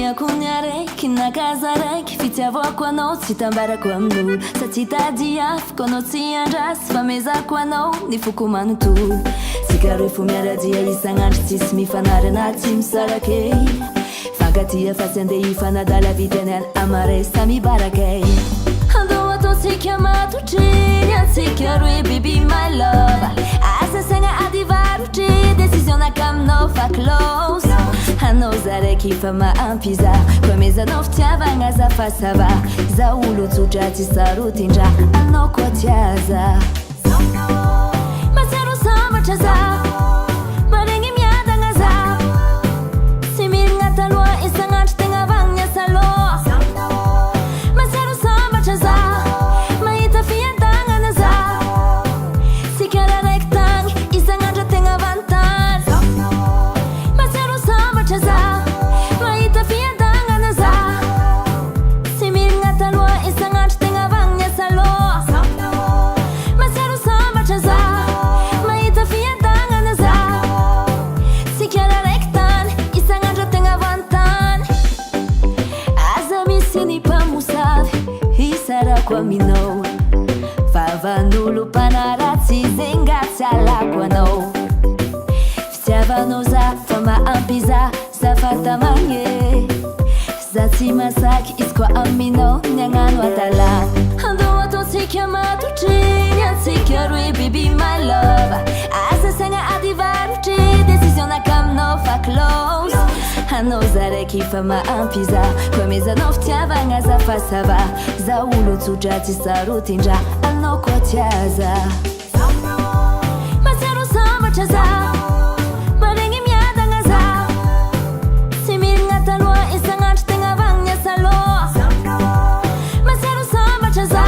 Tiako ny araiky nakazaraiky fitiavako anao tsy tambarako amin'olo sa tsy tady afako anao tsy andrasy fa mezako anao ny foko manontolo tsika roe fo miaradia isan'andro tsisy mifanary anaty misarake fankatia fa tsy andeha ifanadala vitaniany amaray samy barakay andao ataotsika matotriny atsika roe baby my love asa saigna adivarotry décision nakaminao fa close anao zaraiky fa maampy za koa mezanao fitiavagna za fa sava za olo tsotra tsy sarotindra anao koa tiaza matsiaro sambatra za maregny miadagna za tsy mirigna taloha isan'andro tegna vagna saloha matsiaro sambatra za mahita fiadagnana za tsy kara raiky tagny isan'andro tegna vantany matsiaro sambatra za mahita fiadagnana za tsy mirigna taloha isan'andro tegna vagna saloha matsiaro sambatra za mahita fiadagnana za tsy kara raiky tany isan'andro tegna vantany aza misy ny mpamosavy hisarako aminao vavan'olo mpanaratsy zengatsy alako anao fitiavanao za fa maampy za zafatamagny za tsy masaky izy koa aminao ny agnano atalana andao ataotsika matotriny atsika roe baby my love asa saigna adivarotry décision nakaminao fa close anao zaraiky fa maampy za koa mezanao fitiavagna za fa sava za olo tsotra tsy sarotindra anao koa tiaza matsiaro sambatra za maregny miadagna za tsy mirigna taloha isan'andro tegna vagna saloha matsiaro sambatra za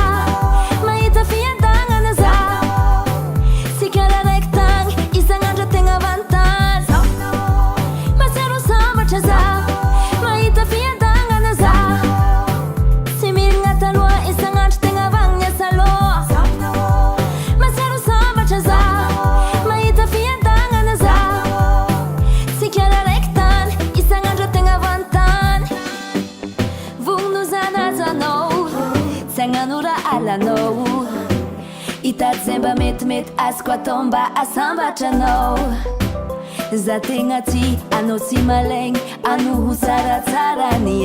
mahita fiadagnana za tsy kara raiky tagny isan'andro tegna vantany matsiaro sambatra za mahita fiadagnana za tsy mirigna taloha isan'andro tegna vagna saloha matsiaro sambatra za mahita fiadagnana za tsy kara raiky tany isan'andro tegna vantany vogno zanazanao tsy agnano raha alanao hitady zay mba metimety azoko atao mba asambatranao za tegna ty anao tsy malaigny anoho tsaratsara ny